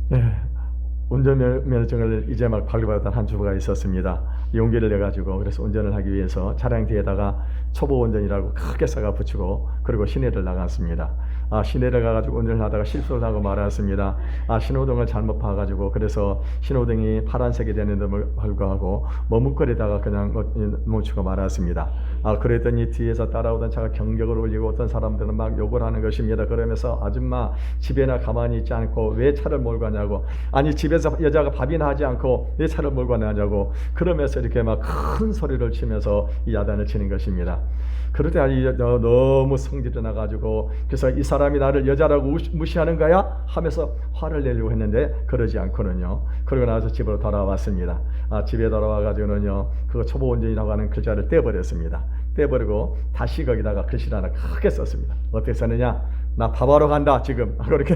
네, 운전면허증을 이제 막 발급받은 한 주부가 있었습니다. 용기를 내가지고 그래서 운전을 하기 위해서 차량 뒤에다가 초보 운전이라고 크게 써가 붙이고 그리고 시내를 나갔습니다. 시내를 가가지고 운전을 하다가 실수를 하고 말았습니다. 신호등을 잘못 봐가지고 그래서 신호등이 파란색이 되는데 불구하고 머뭇거리다가 그냥 멈추고 말았습니다. 그랬더니 뒤에서 따라오던 차가 경적을 울리고 어떤 사람들은 막 욕을 하는 것입니다. 그러면서 아줌마 집에나 가만히 있지 않고 왜 차를 몰고 가냐고, 아니 집에서 여자가 밥이나 하지 않고 왜 차를 몰고 가냐고 그러면서 이렇게 막 큰 소리를 치면서 이 야단을 치는 것입니다. 그럴 때 너무 성질이 나가지고 그래서 이 사람이 나를 여자라고 무시하는 거야 하면서 화를 내려고 했는데 그러지 않고는요, 그러고 나서 집으로 돌아왔습니다. 집에 돌아와가지고는요 그 초보 운전이라고 하는 글자를 떼버렸습니다. 떼버리고 다시 거기다가 글씨를 하나 크게 썼습니다. 어떻게 썼느냐, 나 밥하러 간다 지금 그렇게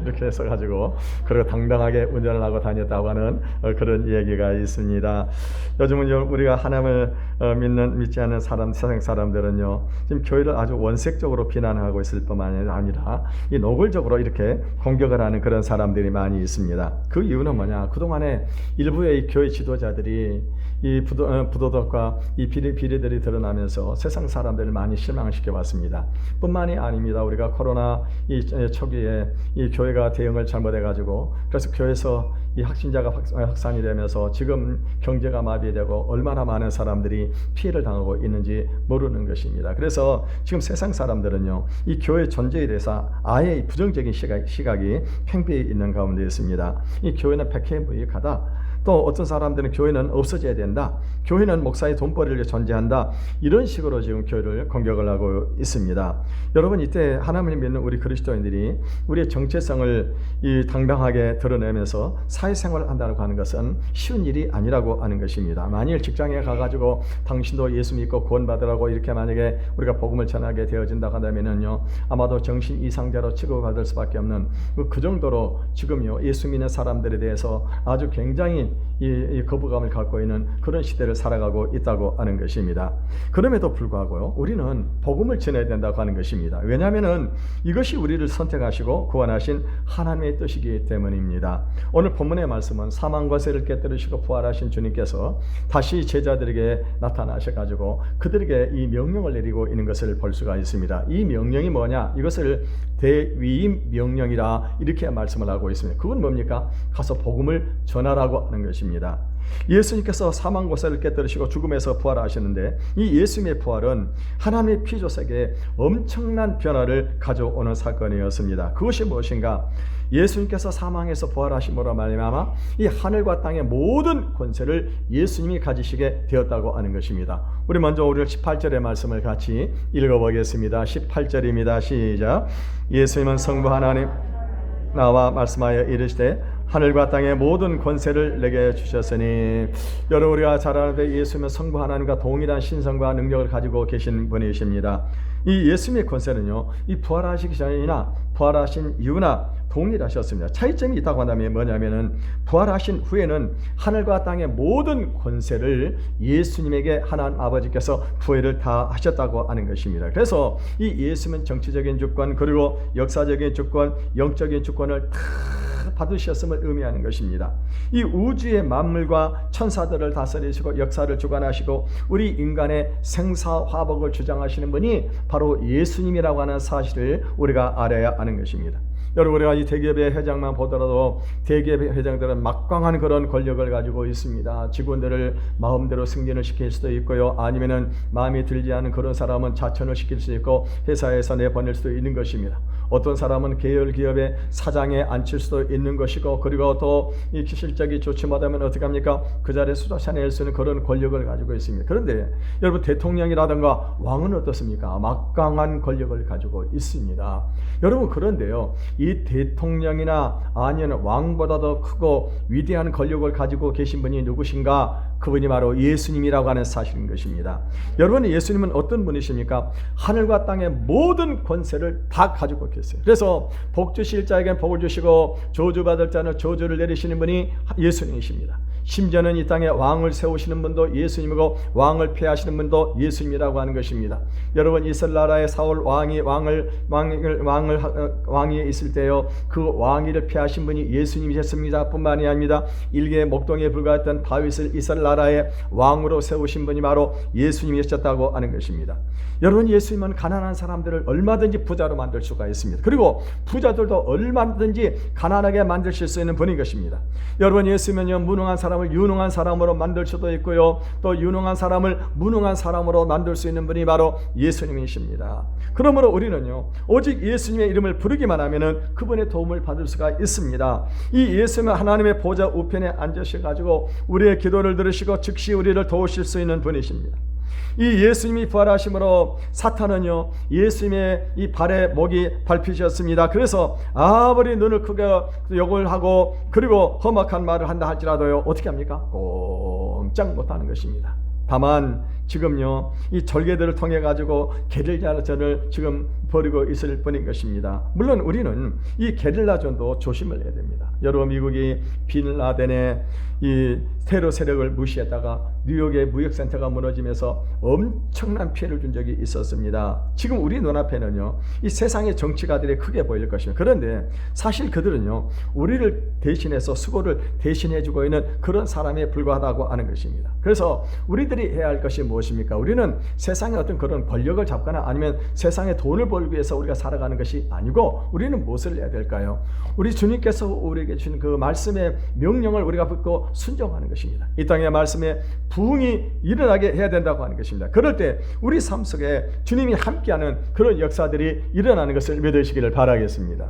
이렇게 해서가지고 그리고 당당하게 운전을 하고 다녔다고 하는 그런 얘기가 있습니다. 요즘은 우리가 하나님을 믿지 않는 세상 사람들은요 지금 교회를 아주 원색적으로 비난하고 있을 뿐만 아니라 이 노골적으로 이렇게 공격을 하는 그런 사람들이 많이 있습니다. 그 이유는 뭐냐, 그동안에 일부의 교회 지도자들이 이 부도덕과 이 비리들이 드러나면서 세상 사람들을 많이 실망시켜 왔습니다. 뿐만이 아닙니다. 우리가 코로나 이 초기에 이 교회가 대응을 잘못해 가지고 그래서 교회에서 이 확진자가 확산이 되면서 지금 경제가 마비되고 얼마나 많은 사람들이 피해를 당하고 있는지 모르는 것입니다. 그래서 지금 세상 사람들은요 이 교회 존재에 대해서 아예 부정적인 시각이 팽배해 있는 가운데 있습니다. 이 교회는 백해무익하다, 또 어떤 사람들은 교회는 없어져야 된다, 교회는 목사의 돈벌이를 존재한다, 이런 식으로 지금 교회를 공격을 하고 있습니다. 여러분, 이때 하나님을 믿는 우리 그리스도인들이 우리의 정체성을 당당하게 드러내면서 사회생활을 한다고 하는 것은 쉬운 일이 아니라고 하는 것입니다. 만일 직장에 가가지고 당신도 예수 믿고 구원받으라고 이렇게 만약에 우리가 복음을 전하게 되어진다 한다면요 아마도 정신 이상자로 취급받을 수밖에 없는 그 정도로 지금요 예수 믿는 사람들에 대해서 아주 굉장히 이 거부감을 갖고 있는 그런 시대를 살아가고 있다고 하는 것입니다. 그럼에도 불구하고요 우리는 복음을 전해야 된다고 하는 것입니다. 왜냐하면 이것이 우리를 선택하시고 구원하신 하나님의 뜻이기 때문입니다. 오늘 본문의 말씀은 사망 권세를 깨뜨리시고 부활하신 주님께서 다시 제자들에게 나타나셔가지고 그들에게 이 명령을 내리고 있는 것을 볼 수가 있습니다. 이 명령이 뭐냐, 이것을 대위임 명령이라 이렇게 말씀을 하고 있습니다. 그건 뭡니까? 가서 복음을 전하라고 하는 것입니다. 예수님께서 사망 권세를 깨뜨리시고 죽음에서 부활하셨는데 이 예수님의 부활은 하나님의 피조세계에 엄청난 변화를 가져오는 사건이었습니다. 그것이 무엇인가? 예수님께서 사망에서 부활하심으로 말미암아 이 하늘과 땅의 모든 권세를 예수님이 가지시게 되었다고 하는 것입니다. 우리 먼저 오늘 18절의 말씀을 같이 읽어보겠습니다. 18절입니다. 시작. 예수님은 성부 하나님 나와 말씀하여 이르시되 하늘과 땅의 모든 권세를 내게 주셨으니, 여러분 우리가 잘 아는데 예수님은 성부 하나님과 동일한 신성과 능력을 가지고 계신 분이십니다. 이 예수님의 권세는요 이 부활하시기 전이나 부활하신 이후나 동일하셨습니다. 차이점이 있다고 한다면 뭐냐면은 부활하신 후에는 하늘과 땅의 모든 권세를 예수님에게 하나님 아버지께서 부여를 다 하셨다고 하는 것입니다. 그래서 이 예수님은 정치적인 주권 그리고 역사적인 주권, 영적인 주권을 다 받으셨음을 의미하는 것입니다. 이 우주의 만물과 천사들을 다스리시고 역사를 주관하시고 우리 인간의 생사화복을 주장하시는 분이 바로 예수님이라고 하는 사실을 우리가 알아야 하는 것입니다. 여러분, 우리가 이 대기업의 회장만 보더라도 대기업의 회장들은 막강한 그런 권력을 가지고 있습니다. 직원들을 마음대로 승진을 시킬 수도 있고요, 아니면은 마음에 들지 않은 그런 사람은 자천을 시킬 수 있고 회사에서 내보낼 수도 있는 것입니다. 어떤 사람은 계열 기업의 사장에 앉힐 수도 있는 것이고, 그리고 또 이 실적이 좋지 못하면 어떻게 합니까? 그 자리에 쫓아낼 수 있는 그런 권력을 가지고 있습니다. 그런데 여러분, 대통령이라든가 왕은 어떻습니까? 막강한 권력을 가지고 있습니다. 여러분, 그런데요 이 대통령이나 아니면 왕보다 더 크고 위대한 권력을 가지고 계신 분이 누구신가? 그분이 바로 예수님이라고 하는 사실인 것입니다. 여러분, 예수님은 어떤 분이십니까? 하늘과 땅의 모든 권세를 다 가지고 계세요. 그래서 복 주실 자에겐 복을 주시고 저주받을 자는 저주를 내리시는 분이 예수님이십니다. 심지어는 이 땅에 왕을 세우시는 분도 예수님이고 왕을 폐하시는 분도 예수님이라고 하는 것입니다. 여러분, 이스라엘 나라의 사울 왕이 왕위에 있을 때요, 그 왕위를 폐하신 분이 예수님이셨습니다. 뿐만이 아닙니다. 일개 목동에 불과했던 다윗을 이스라엘 나라의 왕으로 세우신 분이 바로 예수님이셨다고 하는 것입니다. 여러분, 예수님은 가난한 사람들을 얼마든지 부자로 만들 수가 있습니다. 그리고 부자들도 얼마든지 가난하게 만드실 수 있는 분인 것입니다. 여러분, 예수님은요, 무능한 사람을 유능한 사람으로 만들 수도 있고요, 또 유능한 사람을 무능한 사람으로 만들 수 있는 분이 바로 예수님이십니다. 그러므로 우리는요, 오직 예수님의 이름을 부르기만 하면은 그분의 도움을 받을 수가 있습니다. 이 예수님은 하나님의 보좌 우편에 앉으셔가지고 우리의 기도를 들으시고 즉시 우리를 도우실 수 있는 분이십니다. 이 예수님이 부활하심으로 사탄은요, 예수님의 이 발에 목이 밟히셨습니다. 그래서 아무리 눈을 크게 욕을 하고 그리고 험악한 말을 한다 할지라도요, 어떻게 합니까? 꼼짝 못하는 것입니다. 다만 지금요, 이 절개들을 통해 가지고 게릴라전을 지금 벌이고 있을 뿐인 것입니다. 물론 우리는 이 게릴라전도 조심을 해야 됩니다. 여러분, 미국이 빈라덴의 이 테러 세력을 무시했다가 뉴욕의 무역센터가 무너지면서 엄청난 피해를 준 적이 있었습니다. 지금 우리 눈앞에는요, 이 세상의 정치가들이 크게 보일 것입니다. 그런데 사실 그들은요, 우리를 대신해서 수고를 대신해주고 있는 그런 사람에 불과하다고 하는 것입니다. 그래서 우리들이 해야 할 것이 무엇입니까? 우리는 세상의 어떤 그런 권력을 잡거나 아니면 세상에 돈을 벌기 위해서 우리가 살아가는 것이 아니고, 우리는 무엇을 해야 될까요? 우리 주님께서 우리에게 주신 그 말씀의 명령을 우리가 듣고 순종하는 것입니다. 이 땅의 말씀에 부흥이 일어나게 해야 된다고 하는 것입니다. 그럴 때 우리 삶 속에 주님이 함께하는 그런 역사들이 일어나는 것을 믿으시기를 바라겠습니다.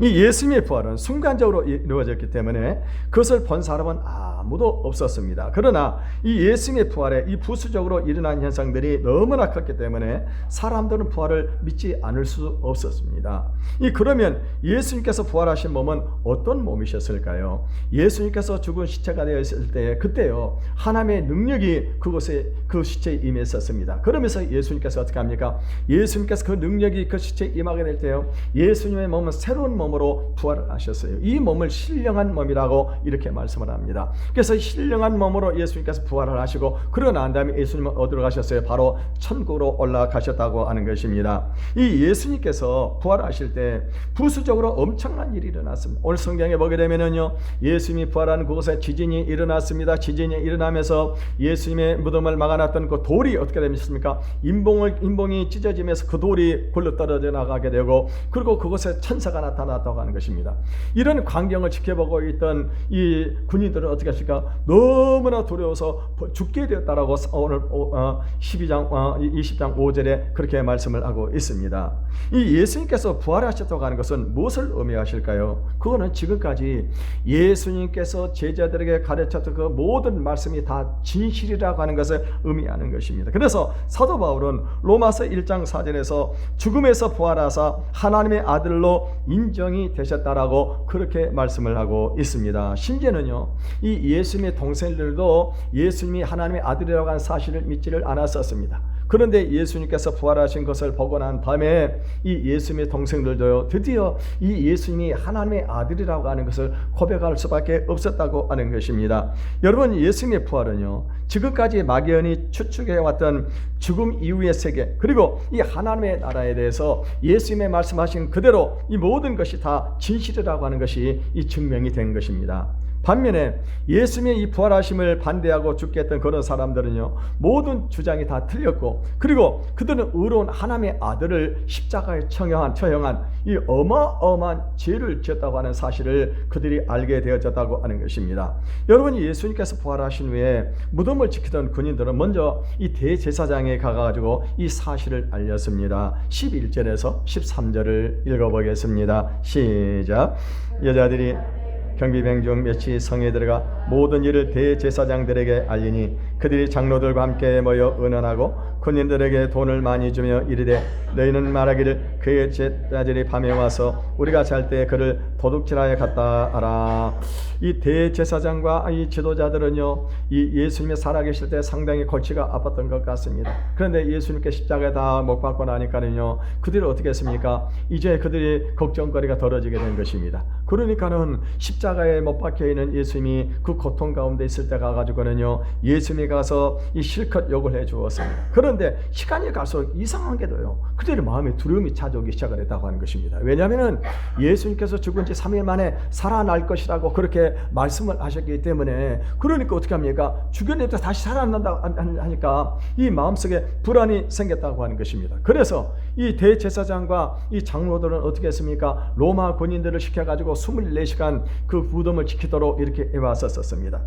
이 예수님의 부활은 순간적으로 이루어졌기 때문에 그것을 본 사람은 아무도 없었습니다. 그러나 이 예수님의 부활에 이 부수적으로 일어난 현상들이 너무나 컸기 때문에 사람들은 부활을 믿지 않을 수 없었습니다. 그러면 예수님께서 부활하신 몸은 어떤 몸이셨을까요? 예수님께서 죽은 시체가 되어 있을 때 그때요, 하나님의 능력이 그곳에 그 시체에 임했었습니다. 그러면서 예수님께서 어떻게 합니까? 예수님께서 그 능력이 그 시체에 임하게 될 때요, 예수님의 몸은 새로운 몸으로 부활을 하셨어요. 이 몸을 신령한 몸이라고 이렇게 말씀을 합니다. 그래서 신령한 몸으로 예수님께서 부활을 하시고 그러고 난 다음에 예수님은 어디로 가셨어요? 바로 천국으로 올라가셨다고 하는 것입니다. 이 예수님께서 부활하실 때 부수적으로 엄청난 일이 일어났습니다. 오늘 성경에 보게 되면요, 예수님이 부활하는 그곳에 지진이 일어났습니다. 지진이 일어나면서 예수님의 무덤을 막아놨던 그 돌이 어떻게 됩니까? 인봉이 찢어지면서 그 돌이 굴러 떨어져 나가게 되고, 그리고 그곳에 천사가 나타났다고 하는 것입니다. 이런 광경을 지켜보고 있던 이 군인들은 어떻게 하실까? 너무나 두려워서 죽게 되었다라고 오늘 20장 5절에 그렇게 말씀을 하고 있습니다. 이 예수님께서 부활하셨다고 하는 것은 무엇을 의미하실까요? 그거는 지금까지 예수님께서 제자들에게 가르쳤던 그 모든 말씀이 다 진실이라고 하는 것을 의미하는 것입니다. 그래서 사도 바울은 로마서 1장 4절에서 죽음에서 부활하사 하나님의 아들로 인정이 되셨다라고 그렇게 말씀을 하고 있습니다. 심지어는요, 이 예수님의 동생들도 예수님이 하나님의 아들이라고 하는 사실을 믿지를 않았었습니다. 그런데 예수님께서 부활하신 것을 보고 난 다음에 이 예수님의 동생들도요, 드디어 이 예수님이 하나님의 아들이라고 하는 것을 고백할 수밖에 없었다고 하는 것입니다. 여러분, 예수님의 부활은요, 지금까지 막연히 추측해왔던 죽음 이후의 세계, 그리고 이 하나님의 나라에 대해서 예수님의 말씀하신 그대로 이 모든 것이 다 진실이라고 하는 것이 이 증명이 된 것입니다. 반면에 예수님의 이 부활하심을 반대하고 죽게 했던 그런 사람들은요, 모든 주장이 다 틀렸고, 그리고 그들은 의로운 하나님의 아들을 십자가에 처형한 이 어마어마한 죄를 지었다고 하는 사실을 그들이 알게 되어졌다고 하는 것입니다. 여러분이 예수님께서 부활하신 후에 무덤을 지키던 군인들은 먼저 이 대제사장에 가가지고 이 사실을 알렸습니다. 11절에서 13절을 읽어보겠습니다. 시작. 여자들이 경비병 중 몇이 성에 들어가 모든 일을 대제사장들에게 알리니 그들이 장로들과 함께 모여 의논하고 군인들에게 돈을 많이 주며 이르되 너희는 말하기를 그의 제자들이 밤에 와서 우리가 잘 때 그를 도둑질하여 갔다 하라. 이 대제사장과 이 지도자들은요, 이 예수님이 살아계실 때 상당히 골치가 아팠던 것 같습니다. 그런데 예수님께 십자가에 다 못 박고 나니까는요, 그들이 어떻게 했습니까? 이제 그들이 걱정거리가 덜어지게 된 것입니다. 그러니까는 십자가에 못 박혀 있는 예수님이 그 고통 가운데 있을 때 가가지고는요, 예수님이 가서 이 실컷 욕을 해 주었습니다. 그런데 시간이 갈수록 이상한 게도요, 그들의 마음에 두려움이 찾아오기 시작을 했다고 하는 것입니다. 왜냐하면 예수님께서 죽은 지 3일 만에 살아날 것이라고 그렇게 말씀을 하셨기 때문에, 그러니까 어떻게 합니까? 죽였는데 다시 살아난다 하니까 이 마음속에 불안이 생겼다고 하는 것입니다. 그래서 이 대제사장과 이 장로들은 어떻게 했습니까? 로마 군인들을 시켜가지고 24시간 그 무덤을 지키도록 이렇게 해왔었습니다.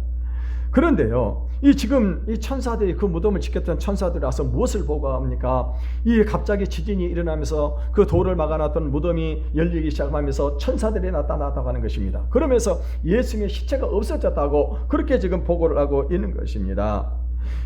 그런데요, 지금 이 천사들이 그 무덤을 지켰던 천사들이 와서 무엇을 보고 합니까? 이 갑자기 지진이 일어나면서 그 돌을 막아놨던 무덤이 열리기 시작하면서 천사들이 나타났다고 하는 것입니다. 그러면서 예수님의 시체가 없어졌다고 그렇게 지금 보고를 하고 있는 것입니다.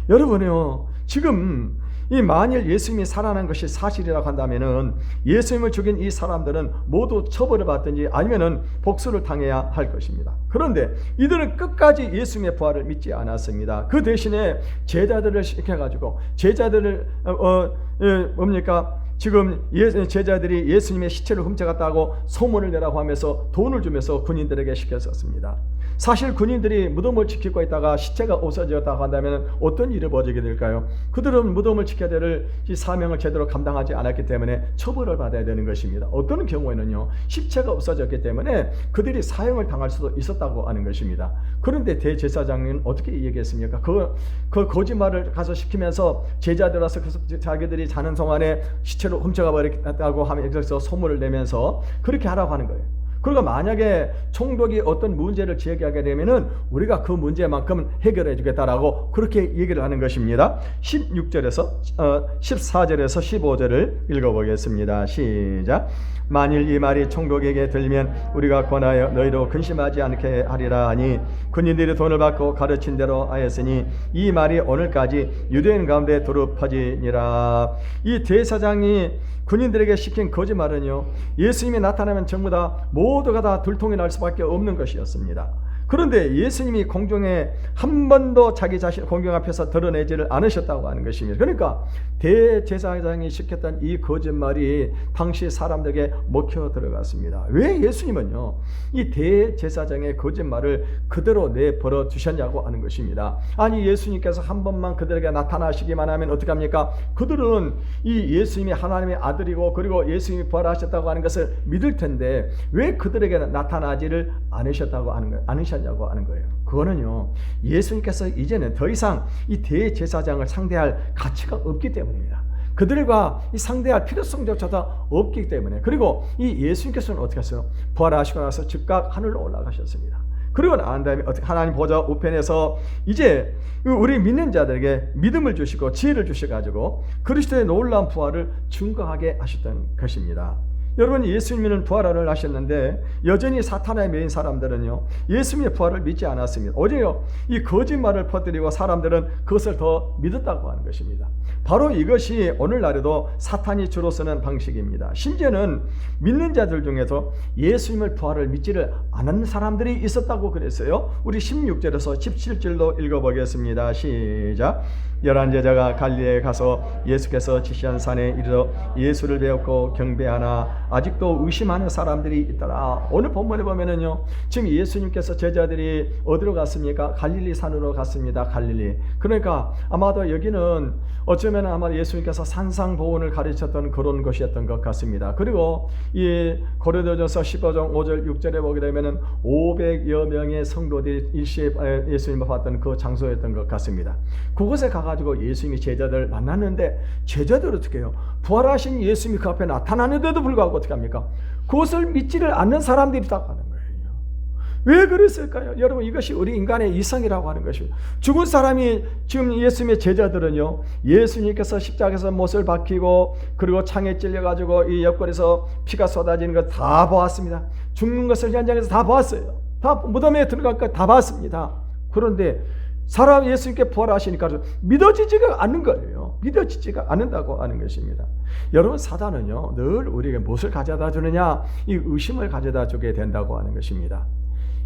여러분요, 지금 이 만일 예수님이 살아난 것이 사실이라고 한다면은 예수님을 죽인 이 사람들은 모두 처벌을 받든지 아니면은 복수를 당해야 할 것입니다. 그런데 이들은 끝까지 예수님의 부활을 믿지 않았습니다. 그 대신에 제자들을 시켜가지고 제자들을 뭡니까? 지금 제자들이 예수님의 시체를 훔쳐갔다고 소문을 내라고 하면서 돈을 주면서 군인들에게 시켰었습니다. 사실 군인들이 무덤을 지키고 있다가 시체가 없어졌다고 한다면 어떤 일이 벌어지게 될까요? 그들은 무덤을 지켜야 될 이 사명을 제대로 감당하지 않았기 때문에 처벌을 받아야 되는 것입니다. 어떤 경우에는요, 시체가 없어졌기 때문에 그들이 사형을 당할 수도 있었다고 하는 것입니다. 그런데 대제사장은 어떻게 얘기했습니까? 그 거짓말을 가서 시키면서 제자들 와서 자기들이 자는 동안에 시체를 훔쳐가 버렸다고 하면서 소문을 내면서 그렇게 하라고 하는 거예요. 그러니까 만약에 총독이 어떤 문제를 제기하게 되면은 우리가 그 문제만큼 해결해 주겠다라고 그렇게 얘기를 하는 것입니다. 14절에서 15절을 읽어보겠습니다. 시작. 만일 이 말이 총독에게 들리면 우리가 권하여 너희로 근심하지 않게 하리라 하니 군인들이 돈을 받고 가르친 대로 하였으니 이 말이 오늘까지 유대인 가운데 두루 퍼지니라. 이 대사장이 군인들에게 시킨 거짓말은요, 예수님이 나타나면 전부 다 모두가 다 들통이 날 수밖에 없는 것이었습니다. 그런데 예수님이 공중에 한 번도 자기 자신 공중 앞에서 드러내지를 않으셨다고 하는 것입니다. 그러니까 대제사장이 시켰던 이 거짓말이 당시 사람들에게 먹혀 들어갔습니다. 왜 예수님은요, 이 대제사장의 거짓말을 그대로 내버려 두셨냐고 하는 것입니다. 아니, 예수님께서 한 번만 그들에게 나타나시기만 하면 어떡합니까? 그들은 이 예수님이 하나님의 아들이고 그리고 예수님이 부활하셨다고 하는 것을 믿을 텐데 왜 그들에게 나타나지를 않으셨다고 하는 거예요. 그거는요, 예수님께서 이제는 더 이상 이 대제사장을 상대할 가치가 없기 때문입니다. 그들과 이 상대할 필요성조차도 없기 때문에. 그리고 이 예수님께서는 어떻게 하셨어요? 부활하시고 나서 즉각 하늘로 올라가셨습니다. 그리고 난 다음에 하나님 보좌 우편에서 이제 우리 믿는 자들에게 믿음을 주시고 지혜를 주셔가지고 그리스도의 놀라운 부활을 증거하게 하셨던 것입니다. 여러분, 예수님은 부활을 하셨는데 여전히 사탄에 매인 사람들은요, 예수님의 부활을 믿지 않았습니다. 오히려 이 거짓말을 퍼뜨리고 사람들은 그것을 더 믿었다고 하는 것입니다. 바로 이것이 오늘날에도 사탄이 주로 쓰는 방식입니다. 심지어는 믿는 자들 중에서 예수님의 부활을 믿지를 않은 사람들이 있었다고 그랬어요. 우리 16절에서 17절도 읽어보겠습니다. 시작. 11제자가 갈릴리에 가서 예수께서 지시한 산에 이르러 예수를 배웠고 경배하나 아직도 의심하는 사람들이 있더라. 오늘 본문에 보면은요, 지금 예수님께서 제자들이 어디로 갔습니까? 갈릴리 산으로 갔습니다. 갈릴리. 그러니까 아마도 여기는 어쩌면 아마 예수님께서 산상보훈을 가르쳤던 그런 것이었던 것 같습니다. 그리고 이 고린도전서 15장 5절 6절에 보게 되면은 500여 명의 성도들이 일시에 예수님을 봤던 그 장소였던 것 같습니다. 그곳에 가가지고 예수님이 제자들을 만났는데 제자들은 어떻게 해요? 부활하신 예수님이 그 앞에 나타나는데도 불구하고 어떻게 합니까? 그것을 믿지를 않는 사람들이 있다고 하는 거예요. 왜 그랬을까요? 여러분, 이것이 우리 인간의 이성이라고 하는 것입니다. 죽은 사람이 지금 예수님의 제자들은요, 예수님께서 십자가에서 못을 박히고 그리고 창에 찔려가지고 이 옆구리에서 피가 쏟아지는 것 다 보았습니다. 죽는 것을 현장에서 다 보았어요. 다 무덤에 들어갈 것 다 봤습니다. 그런데 사람 예수님께 부활하시니까 믿어지지가 않는 거예요. 믿어지지가 않는다고 하는 것입니다. 여러분, 사단은요, 늘 우리에게 무엇을 가져다 주느냐? 이 의심을 가져다 주게 된다고 하는 것입니다.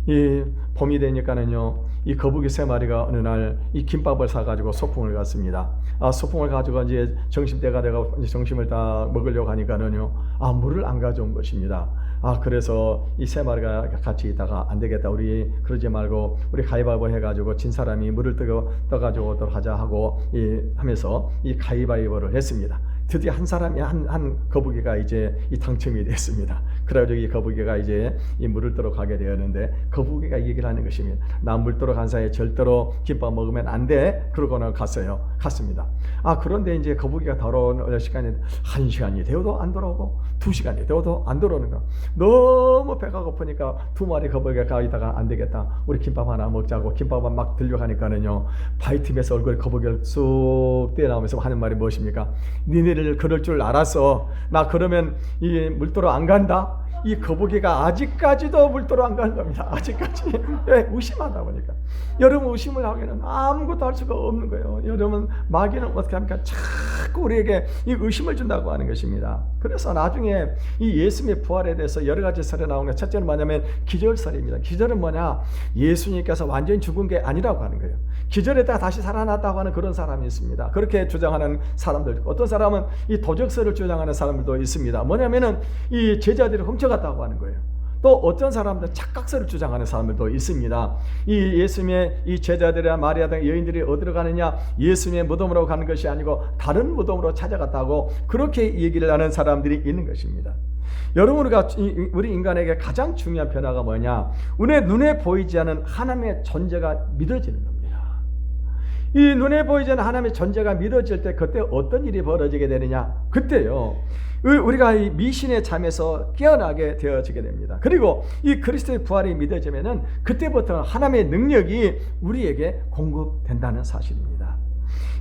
이 봄이 되니까는요, 이 거북이 3마리가 어느 날 이 김밥을 사가지고 소풍을 갔습니다. 소풍을 가지고 이제 점심때가 되고 점심을 다 먹으려고 하니까는요, 물을 안 가져온 것입니다. 그래서 이 세 마리가 같이 있다가 안 되겠다, 우리 그러지 말고 우리 가위바위보 해가지고 진 사람이 물을 떠가지고 또 하자 하고 하면서 이 가위바위보를 했습니다. 드디어 한 사람이 한 거북이가 이제 이 당첨이 됐습니다. 그래가지고 이 거북이가 이제 이 물을 떠러 가게 되었는데, 거북이가 이 얘기를 하는 것입니다. 나 물 떠러 간 사이에 절대로 김밥 먹으면 안 돼. 그러고는 갔습니다. 그런데 이제 거북이가 돌아오는 시간이 1시간이 되어도 안 돌아오고 2시간이 되어도 안 돌아오는 거. 너무 배가 고프니까 두 마리 거북이가 가다가 안 되겠다, 우리 김밥 하나 먹자고 김밥을 막 들려가니까는요, 바이틈에서 얼굴에 거북이를 쑥 떼어나오면서 하는 말이 무엇입니까? 니네를 그럴 줄 알았어. 나 그러면 이 물도로 안 간다. 이 거북이가 아직까지도 물도로 안 가는 겁니다. 아직까지. 왜? 의심하다 보니까. 여러분, 의심을 하기에는 아무것도 할 수가 없는 거예요. 여러분, 마귀는 어떻게 합니까? 자꾸 우리에게 이 의심을 준다고 하는 것입니다. 그래서 나중에 이 예수님의 부활에 대해서 여러 가지 설이 나오는 것, 첫째는 뭐냐면 기절설입니다. 기절은 뭐냐? 예수님께서 완전히 죽은 게 아니라고 하는 거예요. 기절했다가 다시 살아났다고 하는 그런 사람이 있습니다. 그렇게 주장하는 사람들, 어떤 사람은 이 도적설을 주장하는 사람들도 있습니다. 뭐냐면은 이 제자들이 훔쳐갔다고 하는 거예요. 또 어떤 사람들은 착각설을 주장하는 사람들도 있습니다. 이 예수님의 이 제자들이나 마리아 등 여인들이 어디로 가느냐? 예수님의 무덤으로 가는 것이 아니고 다른 무덤으로 찾아갔다고 그렇게 얘기를 하는 사람들이 있는 것입니다. 여러분, 우리 인간에게 가장 중요한 변화가 뭐냐? 눈에 보이지 않는 하나님의 존재가 믿어지는 겁니다. 이 눈에 보이지 않는 하나님의 존재가 믿어질 때 그때 어떤 일이 벌어지게 되느냐? 그때요, 우리가 이 미신의 잠에서 깨어나게 되어지게 됩니다. 그리고 이 그리스도의 부활이 믿어지면은 그때부터 하나님의 능력이 우리에게 공급된다는 사실입니다.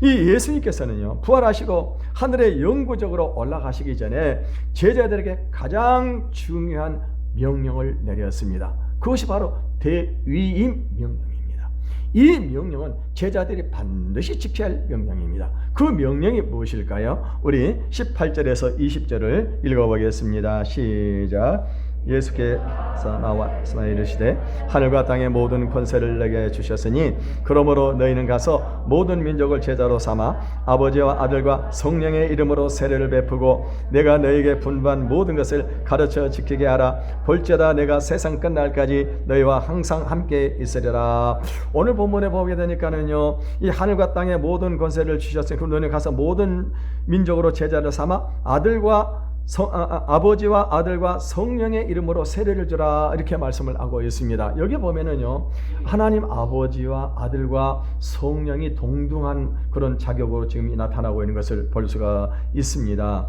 이 예수님께서는요, 부활하시고 하늘에 영구적으로 올라가시기 전에 제자들에게 가장 중요한 명령을 내렸습니다. 그것이 바로 대위임 명령입니다. 이 명령은 제자들이 반드시 지켜야 할 명령입니다. 그 명령이 무엇일까요? 우리 18절에서 20절을 읽어보겠습니다. 시작. 예수께서 나와서 이르시되 하늘과 땅의 모든 권세를 내게 주셨으니 그러므로 너희는 가서 모든 민족을 제자로 삼아 아버지와 아들과 성령의 이름으로 세례를 베푸고 내가 너희에게 분부한 모든 것을 가르쳐 지키게 하라. 볼지어다 내가 세상 끝날까지 너희와 항상 함께 있으리라. 오늘 본문에 보게 되니까는요, 이 하늘과 땅의 모든 권세를 주셨으니 그럼 너희는 가서 모든 민족으로 제자를 삼아 아버지와 아들과 성령의 이름으로 세례를 주라, 이렇게 말씀을 하고 있습니다. 여기 보면은요, 하나님 아버지와 아들과 성령이 동등한 그런 자격으로 지금 나타나고 있는 것을 볼 수가 있습니다.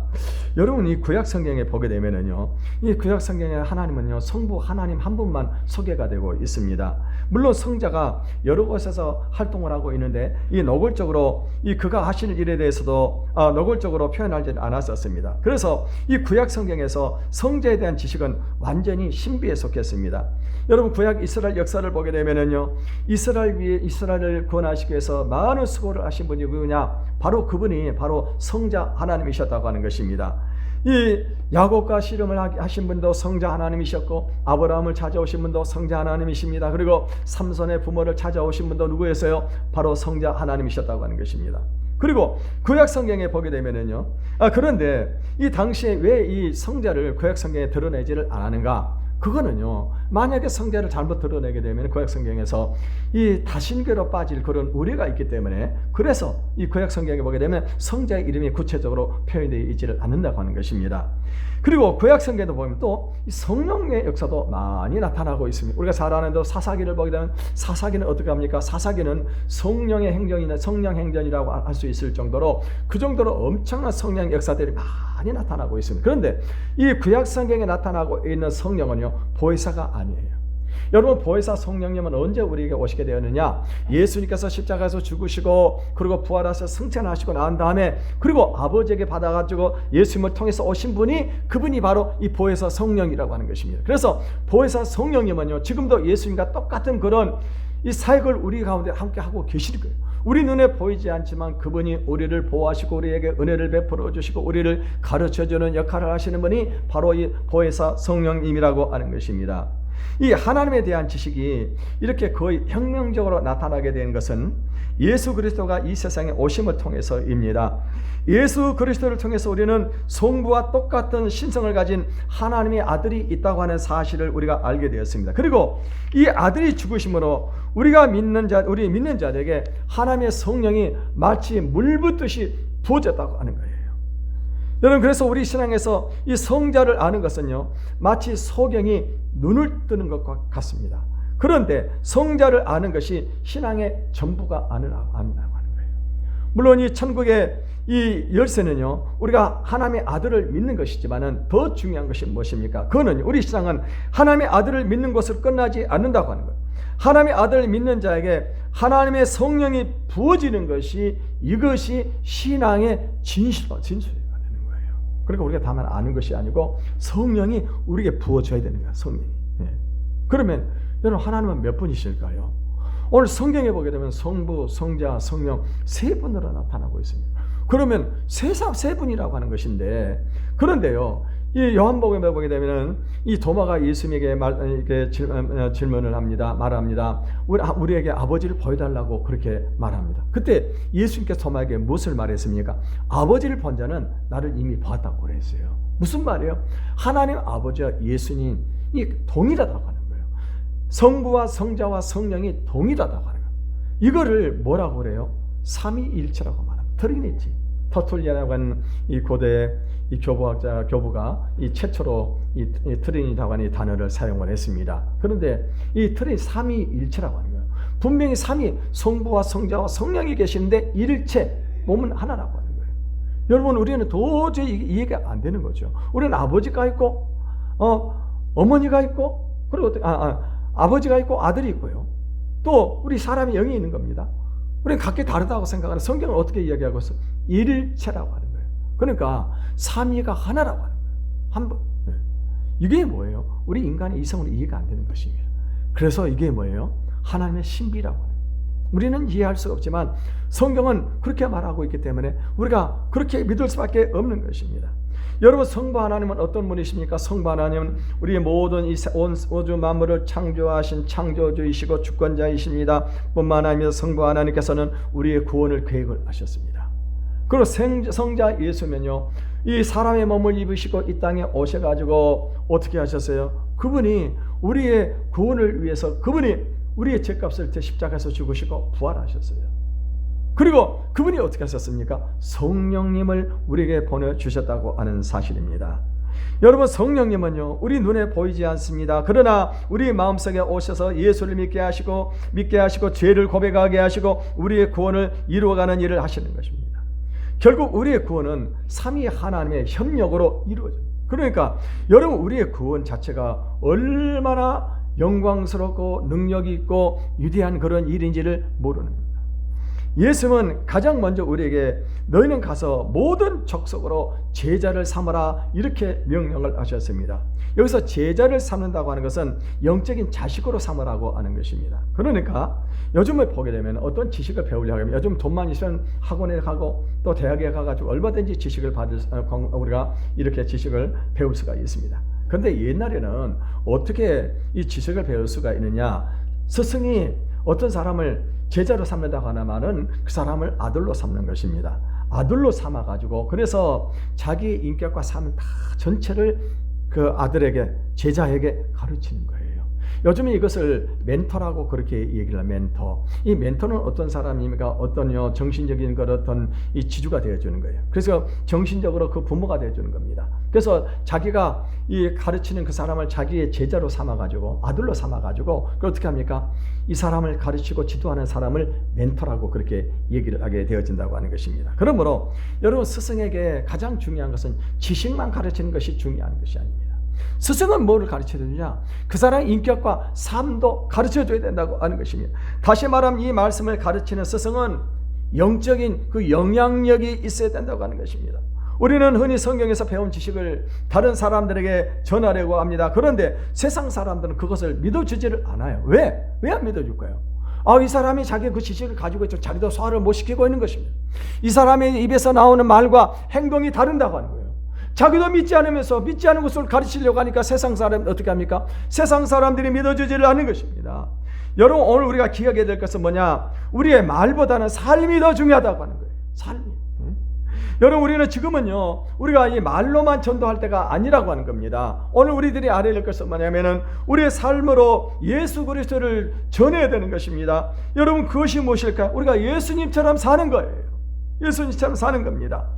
여러분, 이 구약 성경에 보게 되면은요, 이 구약 성경에 하나님은요, 성부 하나님 한 분만 소개가 되고 있습니다. 물론 성자가 여러 곳에서 활동을 하고 있는데 이 노골적으로 그가 하시는 일에 대해서도 노골적으로 표현하지 않았었습니다. 그래서 이 구약 성경에서 성자에 대한 지식은 완전히 신비에 속했습니다. 여러분, 구약 이스라엘 역사를 보게 되면은요, 이스라엘을 구원하시기 위해서 많은 수고를 하신 분이 누구냐? 바로 그분이 바로 성자 하나님이셨다고 하는 것입니다. 이 야곱과 씨름을 하신 분도 성자 하나님이셨고, 아브라함을 찾아오신 분도 성자 하나님이십니다. 그리고 삼손의 부모를 찾아오신 분도 누구였어요? 바로 성자 하나님이셨다고 하는 것입니다. 그리고 구약 성경에 보게 되면은요, 그런데 이 당시에 왜 이 성자를 구약 성경에 드러내지를 않았는가? 그거는요, 만약에 성자를 잘못 드러내게 되면 구약 성경에서 이 다신교로 빠질 그런 우려가 있기 때문에, 그래서 이 구약 성경에 보게 되면 성자의 이름이 구체적으로 표현되어 있지를 않는다고 하는 것입니다. 그리고 구약 성경에도 보면 또 성령의 역사도 많이 나타나고 있습니다. 우리가 잘 아는 사사기를 보게 되면 사사기는 어떻게 합니까? 사사기는 성령의 행전이나 성령 행전이라고 할 수 있을 정도로 그 정도로 엄청난 성령 역사들이 많이 나타나고 있습니다. 그런데 이 구약 성경에 나타나고 있는 성령은요, 보혜사가 아니에요. 여러분, 보혜사 성령님은 언제 우리에게 오시게 되었느냐? 예수님께서 십자가에서 죽으시고 그리고 부활하셔서 승천하시고 난 다음에 그리고 아버지에게 받아가지고 예수님을 통해서 오신 분이, 그분이 바로 이 보혜사 성령이라고 하는 것입니다. 그래서 보혜사 성령님은요, 지금도 예수님과 똑같은 그런 이 사역을 우리 가운데 함께 하고 계시는 거예요. 우리 눈에 보이지 않지만 그분이 우리를 보호하시고 우리에게 은혜를 베풀어 주시고 우리를 가르쳐주는 역할을 하시는 분이 바로 이 보혜사 성령님이라고 하는 것입니다. 이 하나님에 대한 지식이 이렇게 거의 혁명적으로 나타나게 된 것은 예수 그리스도가 이 세상에 오심을 통해서입니다. 예수 그리스도를 통해서 우리는 성부와 똑같은 신성을 가진 하나님의 아들이 있다고 하는 사실을 우리가 알게 되었습니다. 그리고 이 아들이 죽으심으로 우리 믿는 자들에게 하나님의 성령이 마치 물 붓듯이 부어졌다고 하는 거예요. 여러분, 그래서 우리 신앙에서 이 성자를 아는 것은요, 마치 소경이 눈을 뜨는 것과 같습니다. 그런데 성자를 아는 것이 신앙의 전부가 아니라고 하는 거예요. 물론 이 천국의 이 열쇠는요, 우리가 하나님의 아들을 믿는 것이지만은 더 중요한 것이 무엇입니까? 그거는 우리 신앙은 하나님의 아들을 믿는 것으로 끝나지 않는다고 하는 거예요. 하나님의 아들을 믿는 자에게 하나님의 성령이 부어지는 것이, 이것이 신앙의 진실이가 되는 거예요. 그러니까 우리가 다만 아는 것이 아니고 성령이 우리에게 부어줘야 되는 거예요. 성령이. 그러면 여러분, 하나님은 몇 분이실까요? 오늘 성경에 보게 되면 성부, 성자, 성령 세 분으로 나타나고 있습니다. 그러면 세 분이라고 하는 것인데, 그런데요, 이 요한복음에 보게 되면은 이 도마가 예수님에게 질문을 합니다. 말합니다. 우리에게 아버지를 보여달라고 그렇게 말합니다. 그때 예수님께서 도마에게 무엇을 말했습니까? 아버지를 본 자는 나를 이미 봤다고 그랬어요. 무슨 말이에요? 하나님 아버지와 예수님이 동일하다고 하는 거예요. 성부와 성자와 성령이 동일하다고 하는 거예요. 이거를 뭐라고 그래요? 삼위일체라고 말합니다. 트리니티. 터툴리아라고 하는 이 고대 이 교부가 이 최초로 이 트리니티라고 하는 이 단어를 사용을 했습니다. 그런데 이 삼위일체라고 하는 거예요. 분명히 삼위, 성부와 성자와 성령이 계시는데 일체, 몸은 하나라고 하는 거예요. 여러분, 우리는 도저히 이해가 안 되는 거죠. 우리는 아버지가 있고 어머니가 있고, 그리고 아버지가 있고 아들이 있고요. 또 우리 사람이 영이 있는 겁니다. 우리는 각기 다르다고 생각하는, 성경은 어떻게 이야기하고 있어? 일체라고 하는 거예요. 그러니까 삼위가 하나라고 하는 거예요. 한 번. 이게 뭐예요? 우리 인간의 이성은 이해가 안 되는 것입니다. 그래서 이게 뭐예요? 하나님의 신비라고 하는 거예요. 우리는 이해할 수가 없지만 성경은 그렇게 말하고 있기 때문에 우리가 그렇게 믿을 수밖에 없는 것입니다. 여러분, 성부 하나님은 어떤 분이십니까? 성부 하나님은 우리의 모든 이 온 우주 만물을 창조하신 창조주이시고 주권자이십니다. 뿐만 아니라 성부 하나님께서는 우리의 구원을 계획을 하셨습니다. 그리고 성자 예수면요, 이 사람의 몸을 입으시고 이 땅에 오셔가지고 어떻게 하셨어요? 그분이 우리의 구원을 위해서, 그분이 우리의 죄값을 십자가에서 죽으시고 부활하셨어요. 그리고 그분이 어떻게 하셨습니까? 성령님을 우리에게 보내주셨다고 하는 사실입니다. 여러분, 성령님은요, 우리 눈에 보이지 않습니다. 그러나 우리 마음속에 오셔서 예수를 믿게 하시고 죄를 고백하게 하시고 우리의 구원을 이루어가는 일을 하시는 것입니다. 결국 우리의 구원은 삼위 하나님의 협력으로 이루어져요. 그러니까 여러분, 우리의 구원 자체가 얼마나 영광스럽고 능력이 있고 위대한 그런 일인지를 모르는 겁니다. 예수님은 가장 먼저 우리에게 너희는 가서 모든 족속으로 제자를 삼으라, 이렇게 명령을 하셨습니다. 여기서 제자를 삼는다고 하는 것은 영적인 자식으로 삼으라고 하는 것입니다. 그러니까 요즘에 보게 되면 어떤 지식을 배우려고 하면 요즘 돈만 있으면 학원에 가고 또 대학에 가가지고 얼마든지 지식을 우리가 이렇게 지식을 배울 수가 있습니다. 그런데 옛날에는 어떻게 이 지식을 배울 수가 있느냐? 스승이 어떤 사람을 제자로 삼는다고 하나만은 그 사람을 아들로 삼는 것입니다. 아들로 삼아가지고, 그래서 자기의 인격과 삶 다 전체를 그 아들에게, 제자에게 가르치는 거예요. 요즘에 이것을 멘토라고 그렇게 얘기를 해요. 멘토. 이 멘토는 어떤 사람입니까? 어떤 정신적인 어떤 이 지주가 되어주는 거예요. 그래서 정신적으로 그 부모가 되어주는 겁니다. 그래서 자기가 이 가르치는 그 사람을 자기의 제자로 삼아가지고, 아들로 삼아가지고, 그걸 어떻게 합니까? 이 사람을 가르치고 지도하는 사람을 멘토라고 그렇게 얘기를 하게 되어진다고 하는 것입니다. 그러므로 여러분, 스승에게 가장 중요한 것은 지식만 가르치는 것이 중요한 것이 아닙니다. 스승은 뭐를 가르쳐야 되느냐? 그 사람의 인격과 삶도 가르쳐줘야 된다고 하는 것입니다. 다시 말하면 이 말씀을 가르치는 스승은 영적인 그 영향력이 있어야 된다고 하는 것입니다. 우리는 흔히 성경에서 배운 지식을 다른 사람들에게 전하려고 합니다. 그런데 세상 사람들은 그것을 믿어주지를 않아요. 왜? 왜 안 믿어줄까요? 이 사람이 자기 그 지식을 가지고 있죠. 자기도 소화를 못 시키고 있는 것입니다. 이 사람의 입에서 나오는 말과 행동이 다른다고 하는 거예요. 자기도 믿지 않으면서 믿지 않은 것을 가르치려고 하니까 세상 사람 어떻게 합니까? 세상 사람들이 믿어주지를 않는 것입니다. 여러분, 오늘 우리가 기억해야 될 것은 뭐냐? 우리의 말보다는 삶이 더 중요하다고 하는 거예요. 삶이. 여러분, 우리는 지금은요, 우리가 이 말로만 전도할 때가 아니라고 하는 겁니다. 오늘 우리들이 알아야 될 것은 뭐냐면은 우리의 삶으로 예수 그리스도를 전해야 되는 것입니다. 여러분, 그것이 무엇일까요? 우리가 예수님처럼 사는 거예요. 예수님처럼 사는 겁니다.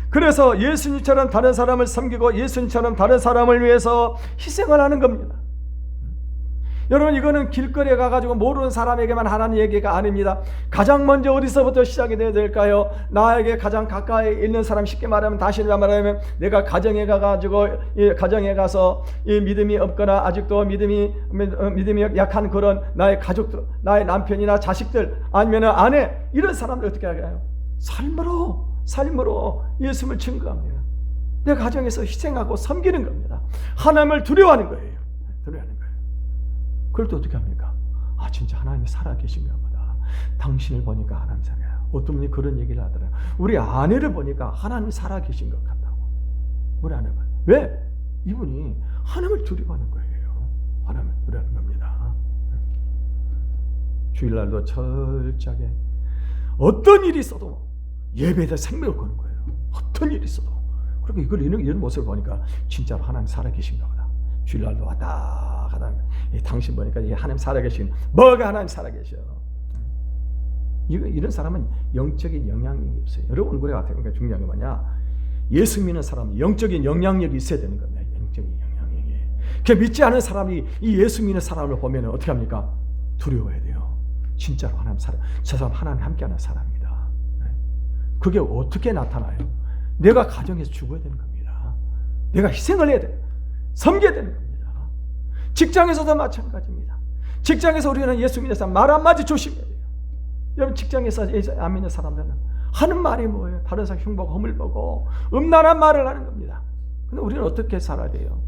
그래서 예수님처럼 다른 사람을 섬기고 예수님처럼 다른 사람을 위해서 희생을 하는 겁니다. 여러분, 이거는 길거리에 가가지고 모르는 사람에게만 하라는 얘기가 아닙니다. 가장 먼저 어디서부터 시작이 돼야 될까요? 나에게 가장 가까이 있는 사람, 쉽게 말하면 다시 말하면 내가 가정에 가가지고 가정에 가서 이 믿음이 없거나 아직도 믿음이 약한 그런 나의 가족들, 나의 남편이나 자식들, 아니면 아내, 이런 사람들 어떻게 할까요? 삶으로 예수를 증거합니다. 내 가정에서 희생하고 섬기는 겁니다. 하나님을 두려워하는 거예요. 두려워하는 거예요. 그럴 때 어떻게 합니까? 아, 진짜 하나님이 살아계신가 보다. 당신을 보니까 하나님 살아요. 어떤 분이 그런 얘기를 하더라고요. 우리 아내를 보니까 하나님이 살아계신 것 같다고. 우리 아내가. 왜? 이분이 하나님을 두려워하는 거예요. 하나님을 두려워하는 겁니다. 주일날도 철저하게 어떤 일이 있어도 예배에다 생명을 거는 거예요. 어떤 일이 있어도. 그리고 이런 모습을 보니까 진짜로 하나님 살아계신가 보다. 주일날도 왔다 가다 당신 보니까 하나님 살아계신, 뭐가 하나님 살아계셔. 이런 사람은 영적인 영향력이 없어요. 여러분, 우리가 중요한 게 뭐냐? 예수 믿는 사람은 영적인 영향력이 있어야 되는 겁니다. 영적인 영향력이. 그 믿지 않은 사람이 이 예수 믿는 사람을 보면 어떻게 합니까? 두려워해야 돼요. 진짜로 하나님 저 사람 하나님 함께하는 사람이다. 그게 어떻게 나타나요? 내가 가정에서 죽어야 되는 겁니다. 내가 희생을 해야 돼요. 섬겨야 되는 겁니다. 직장에서도 마찬가지입니다. 직장에서 우리는 예수 믿는 사람 말 한마디 조심해야 돼요. 여러분, 직장에서 안 믿는 사람들은 하는 말이 뭐예요? 다른 사람 흉보고 허물보고 음란한 말을 하는 겁니다. 근데 우리는 어떻게 살아야 돼요?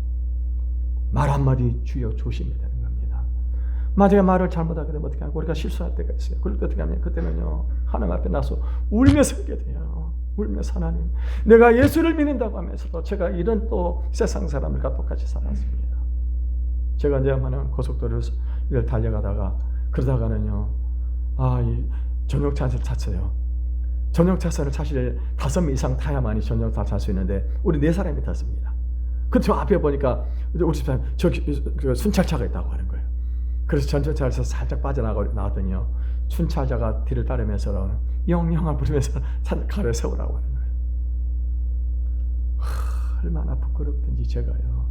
말 한마디 주여 조심해야 되는 겁니다. 만약에 말을 잘못하게 되면 어떻게 하고 우리가 실수할 때가 있어요. 그럴 때 어떻게 하면 그때는요, 하나님 앞에 나서 울면서 하게 돼요. 울면서 하나님, 내가 예수를 믿는다고 하면서도 제가 이런 또 세상 사람들과 똑같이 살았습니다. 제가 이제 한번 고속도로를 달려가다가 그러다가는요, 이 전용 차선을 탔어요. 전용 차선을 사실 5명 이상 타야만이 전용 다 탈 수 있는데 우리 4사람이 탔습니다. 근데 저 앞에 보니까 우리 집사님 저기 순찰차가 있다고 하는 거예요. 그래서 전차에서 살짝 빠져나왔더니요, 순찰자가 뒤를 따르면서 영영을 부르면서 가려 세우라고 하는 거예요. 얼마나 부끄럽든지 제가요,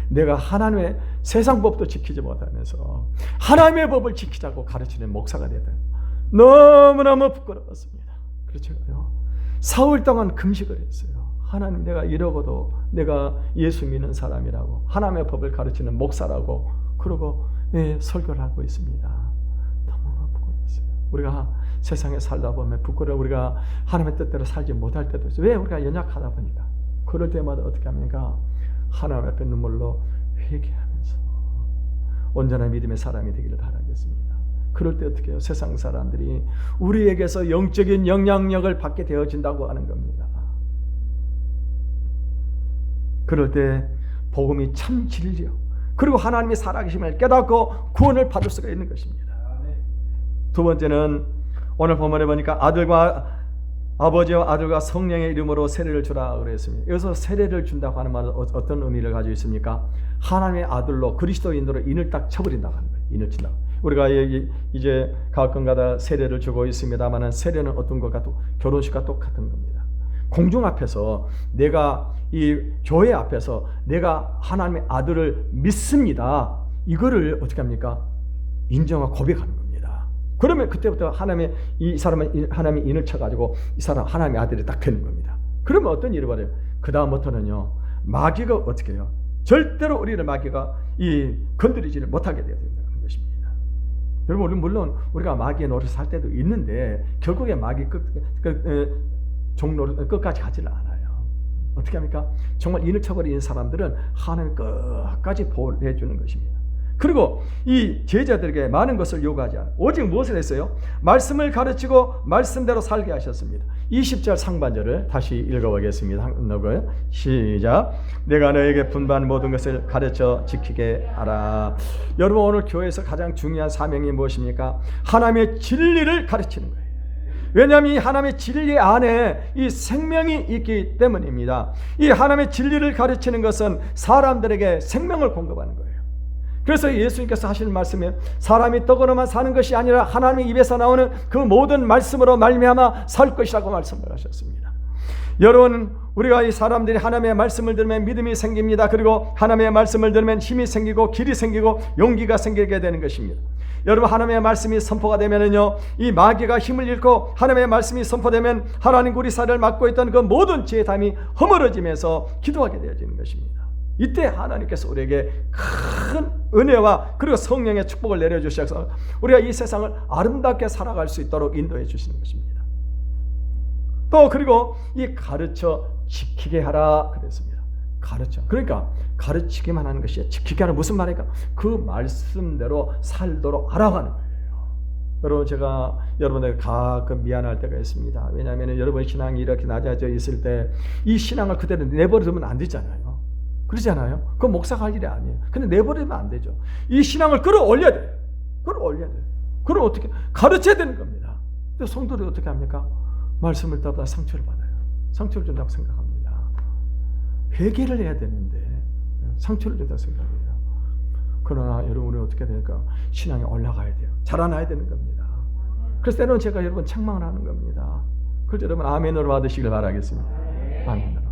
내가 하나님의 세상 법도 지키지 못하면서 하나님의 법을 지키자고 가르치는 목사가 되다 너무너무 부끄러웠습니다. 그래서 제가요, 4월 동안 금식을 했어요. 하나님, 내가 이러고도 내가 예수 믿는 사람이라고, 하나님의 법을 가르치는 목사라고 그러고 설교를 하고 있습니다. 너무 부끄러웠어요. 우리가 세상에 살다 보면 우리가 하나님의 뜻대로 살지 못할 때도 있어요. 왜? 우리가 연약하다 보니까. 그럴 때마다 어떻게 합니까? 하나님 앞에 눈물로 회개하면서 온전한 믿음의 사람이 되기를 바라겠습니다. 그럴 때 어떻게 해요? 세상 사람들이 우리에게서 영적인 영향력을 받게 되어진다고 하는 겁니다. 그럴 때 복음이 참 진리요, 그리고 하나님의 살아계심을 깨닫고 구원을 받을 수가 있는 것입니다. 두 번째는 오늘 본문에 보니까 아버지와 아들과 성령의 이름으로 세례를 주라 그랬습니다. 여기서 세례를 준다고 하는 말은 어떤 의미를 가지고 있습니까? 하나님의 아들로, 그리스도인으로 인을 딱 쳐버린다고 하는 거예요. 인을 친다고. 우리가 이제 가끔가다 세례를 주고 있습니다만 세례는 어떤 것 같고 결혼식과 똑같은 겁니다. 공중 앞에서 내가 이 교회 앞에서 내가 하나님의 아들을 믿습니다, 이거를 어떻게 합니까? 인정하고 고백하는 겁니다. 그러면 그때부터 이 사람은 하나님의 인을 쳐가지고 이 사람 하나님의 아들이 딱 되는 겁니다. 그러면 어떤 일이 벌어요? 그 다음부터는요, 마귀가 어떻게 해요? 절대로 우리를 마귀가 건드리지를 못하게 되어야 된다는 것입니다. 여러분, 물론 우리가 마귀의 노릇을 할 때도 있는데 결국에 마귀 종로를 끝까지 가지는 않아요. 어떻게 합니까? 정말 인을 쳐버리는 사람들은 하나님 끝까지 보호를 해주는 것입니다. 그리고 이 제자들에게 많은 것을 요구하지 않아요. 오직 무엇을 했어요? 말씀을 가르치고 말씀대로 살게 하셨습니다. 20절 상반절을 다시 읽어보겠습니다. 시작. 내가 너에게 분부한 모든 것을 가르쳐 지키게 하라. 여러분, 오늘 교회에서 가장 중요한 사명이 무엇입니까? 하나님의 진리를 가르치는 거예요. 왜냐하면 이 하나님의 진리 안에 이 생명이 있기 때문입니다. 이 하나님의 진리를 가르치는 것은 사람들에게 생명을 공급하는 거예요. 그래서 예수님께서 하시는 말씀에 사람이 떡으로만 사는 것이 아니라 하나님의 입에서 나오는 그 모든 말씀으로 말미암아 살 것이라고 말씀을 하셨습니다. 여러분, 우리가 이 사람들이 하나님의 말씀을 들으면 믿음이 생깁니다. 그리고 하나님의 말씀을 들으면 힘이 생기고 길이 생기고 용기가 생기게 되는 것입니다. 여러분, 하나님의 말씀이 선포가 되면은요, 이 마귀가 힘을 잃고 하나님의 말씀이 선포되면 하나님 구리사를 맡고 있던 그 모든 지혜의 담이 허물어지면서 기도하게 되어지는 것입니다. 이때 하나님께서 우리에게 큰 은혜와 그리고 성령의 축복을 내려주셔서 우리가 이 세상을 아름답게 살아갈 수 있도록 인도해 주시는 것입니다. 또 그리고 이 가르쳐 지키게 하라 그랬습니다. 가르쳐, 그러니까 가르치기만 하는 것이 지키게 하는 무슨 말일까? 그 말씀대로 살도록 하라고 하는 거예요. 여러분, 제가 여러분에게 가끔 미안할 때가 있습니다. 왜냐하면 여러분 신앙이 이렇게 낮아져 있을 때 이 신앙을 그대로 내버려두면 안 되잖아요. 그러지 않아요? 그건 목사가 할 일이 아니에요. 근데 내버리면 안 되죠. 이 신앙을 끌어올려야 돼요. 끌어올려야 돼요. 그럼 어떻게? 가르쳐야 되는 겁니다. 근데 성도들이 어떻게 합니까? 말씀을 듣다 상처를 받아요. 상처를 준다고 생각합니다. 회개를 해야 되는데 상처를 준다고 생각해요. 그러나 여러분이 어떻게 될까? 신앙이 올라가야 돼요. 자라나야 되는 겁니다. 그래서 때로는 제가 여러분 책망을 하는 겁니다. 그래서 여러분 아멘으로 받으시길 바라겠습니다. 아멘으로.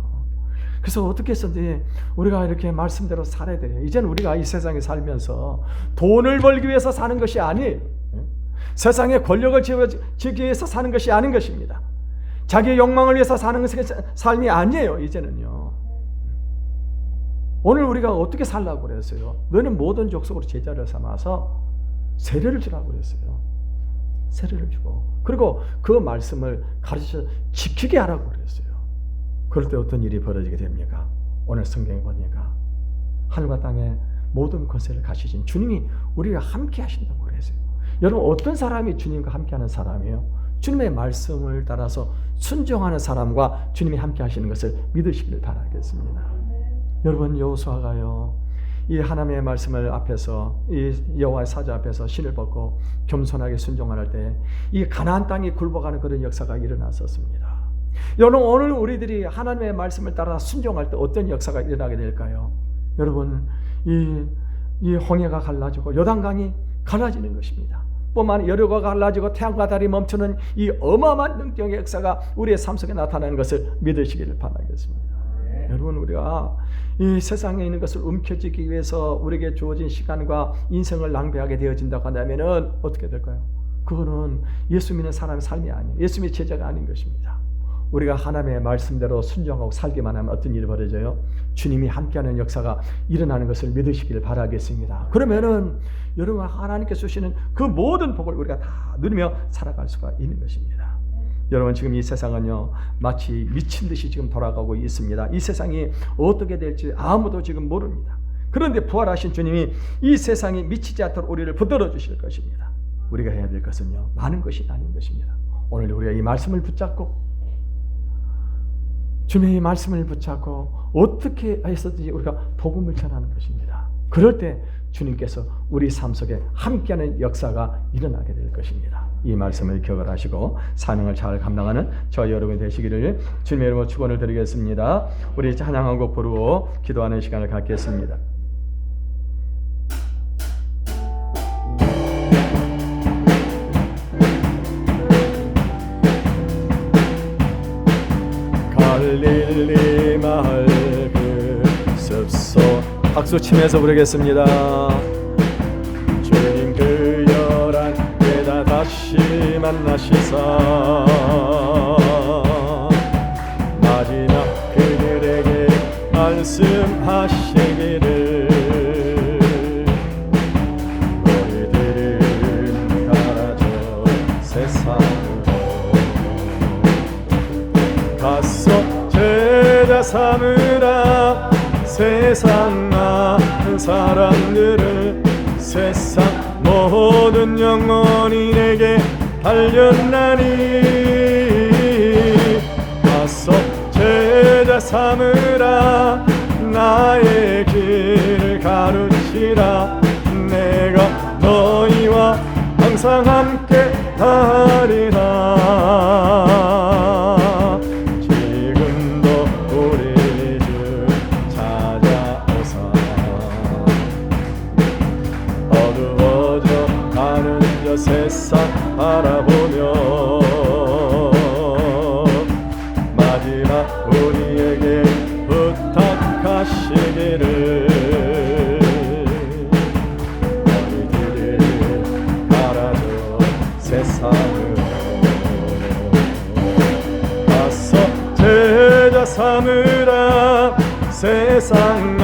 그래서 어떻게 했었는지 우리가 이렇게 말씀대로 살아야 돼요. 이제는 우리가 이 세상에 살면서 돈을 벌기 위해서 사는 것이 아니에요. 세상에 권력을 지키기 위해서 사는 것이 아닌 것입니다. 자기의 욕망을 위해서 사는 것이 삶이 아니에요. 이제는요. 오늘 우리가 어떻게 살라고 그랬어요? 너는 모든 족속으로 제자를 삼아서 세례를 주라고 그랬어요. 세례를 주고, 그리고 그 말씀을 가르쳐 지키게 하라고 그랬어요. 그럴 때 어떤 일이 벌어지게 됩니까? 오늘 성경에 보니까 하늘과 땅의 모든 권세를 가지신 주님이 우리와 함께 하신다고 그랬어요. 여러분, 어떤 사람이 주님과 함께하는 사람이에요? 주님의 말씀을 따라서 순종하는 사람과 주님이 함께 하시는 것을 믿으시기를 바라겠습니다. 여러분, 여호수아가요, 이 하나님의 말씀을 앞에서, 이 여호와의 사자 앞에서 신을 벗고 겸손하게 순종할 때 이 가나안 땅이 굴복하는 그런 역사가 일어났었습니다. 여러분, 오늘 우리들이 하나님의 말씀을 따라 순종할 때 어떤 역사가 일어나게 될까요? 여러분, 이 홍해가 갈라지고 요단강이 갈라지는 것입니다. 뿐만 아니라 여리고가 갈라지고 태양과 달이 멈추는 이 어마어마한 능력의 역사가 우리의 삶 속에 나타나는 것을 믿으시기를 바라겠습니다. 여러분, 우리가 이 세상에 있는 것을 움켜쥐기 위해서 우리에게 주어진 시간과 인생을 낭비하게 되어진다고 한다면 어떻게 될까요? 그거는 예수 믿는 사람의 삶이 아니에요. 예수 믿는 제자가 아닌 것입니다. 우리가 하나님의 말씀대로 순종하고 살기만 하면 어떤 일이 벌어져요? 주님이 함께하는 역사가 일어나는 것을 믿으시기를 바라겠습니다. 그러면은 여러분, 하나님께서 주시는 그 모든 복을 우리가 다 누리며 살아갈 수가 있는 것입니다. 여러분, 지금 이 세상은요, 마치 미친 듯이 지금 돌아가고 있습니다. 이 세상이 어떻게 될지 아무도 지금 모릅니다. 그런데 부활하신 주님이 이 세상이 미치지 않도록 우리를 붙들어 주실 것입니다. 우리가 해야 될 것은요, 많은 것이 아닌 것입니다. 오늘 우리가 이 말씀을 붙잡고, 주님의 말씀을 붙잡고 어떻게 해서든지 우리가 복음을 전하는 것입니다. 그럴 때 주님께서 우리 삶 속에 함께하는 역사가 일어나게 될 것입니다. 이 말씀을 기억을 하시고 사명을 잘 감당하는 저와 여러분이 되시기를 주님의 이름으로 축원을 드리겠습니다. 우리 찬양 한 곡 부르고 기도하는 시간을 갖겠습니다. 갈릴리 마을 그 숲속 박수 치면서 부르겠습니다. 주님 그 열한 때다 다시 만나시사 마지막 그들에게 말씀하시기를 너희들은 가라져 세상으로 가서 제자 삼으라 세상 많은 사람들을 세상 모든 영혼이 내게 달렸나니 가서 제자 삼으라 나의 길을 가르치라 내가 너희와 항상 함께 하리라 지금도 우리 주 찾아오사 어두워져 가는 저 세상 바라보며 마지막 우리에게 부탁하시기를 너희들이 알아줘 세상을 가서 제자 삼으라 세상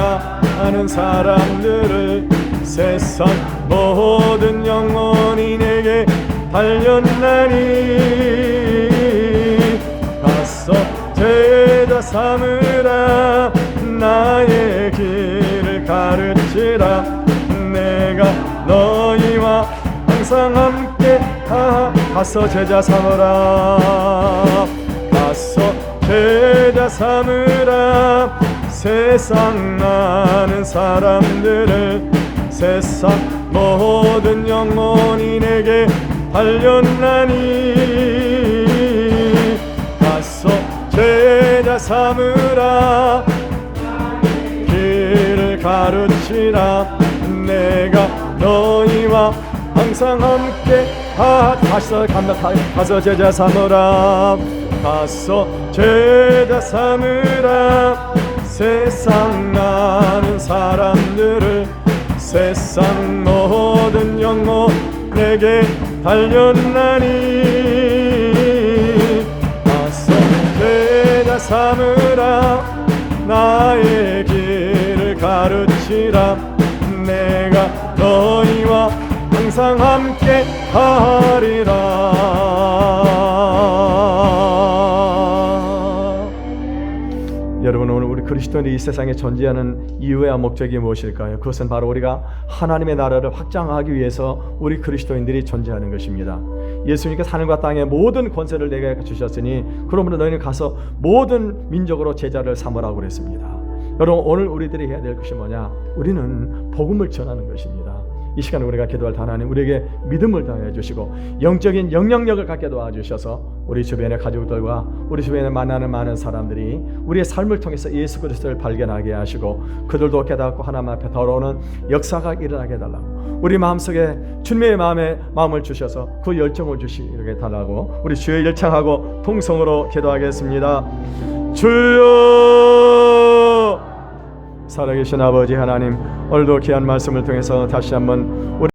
아는 사람들을 세상 모든 영혼이 내게 달렸나니 가서 제자 삼으라 나의 길을 가르치라 내가 너희와 항상 함께 가서 제자 삼으라 가서 제자 삼으라 세상 많은 사람들을 세상 모든 영혼이 내게 달렸나니 가서 제자 삼으라 길을 가르치라 내가 너희와 항상 함께 가서 제자 삼으라 가서 제자 삼으라 세상 많은 사람들을 세상 모든 영혼 내게 달렸나니 가서 제자 삼으라 나의 길을 가르치라 내가 너희와 항상 함께 하리라. 여러분 오늘 우리 그리스도인이 이 세상에 존재하는 이유와 목적이 무엇일까요? 그것은 바로 우리가 하나님의 나라를 확장하기 위해서 우리 그리스도인들이 존재하는 것입니다. 예수님께서 하늘과 땅의 모든 권세를 내게 주셨으니 그러므로 너희는 가서 모든 민족으로 제자를 삼으라고 그랬습니다. 여러분 오늘 우리들이 해야 될 것이 뭐냐? 우리는 복음을 전하는 것입니다. 이 시간에 우리가 기도할 하나님 우리에게 믿음을 더해 주시고 영적인 영향력을 갖게 도와주셔서 우리 주변의 가족들과 우리 주변에 만나는 많은 사람들이 우리의 삶을 통해서 예수 그리스도를 발견하게 하시고 그들도 깨닫고 하나님 앞에 돌아오는 역사가 일어나게 해달라고 우리 마음속에 주님의 마음을 주셔서 그 열정을 주시게 달라고 우리 주의 열창하고 통성으로 기도하겠습니다. 주여 살아계신 아버지 하나님 오늘도 귀한 말씀을 통해서 다시 한번 우리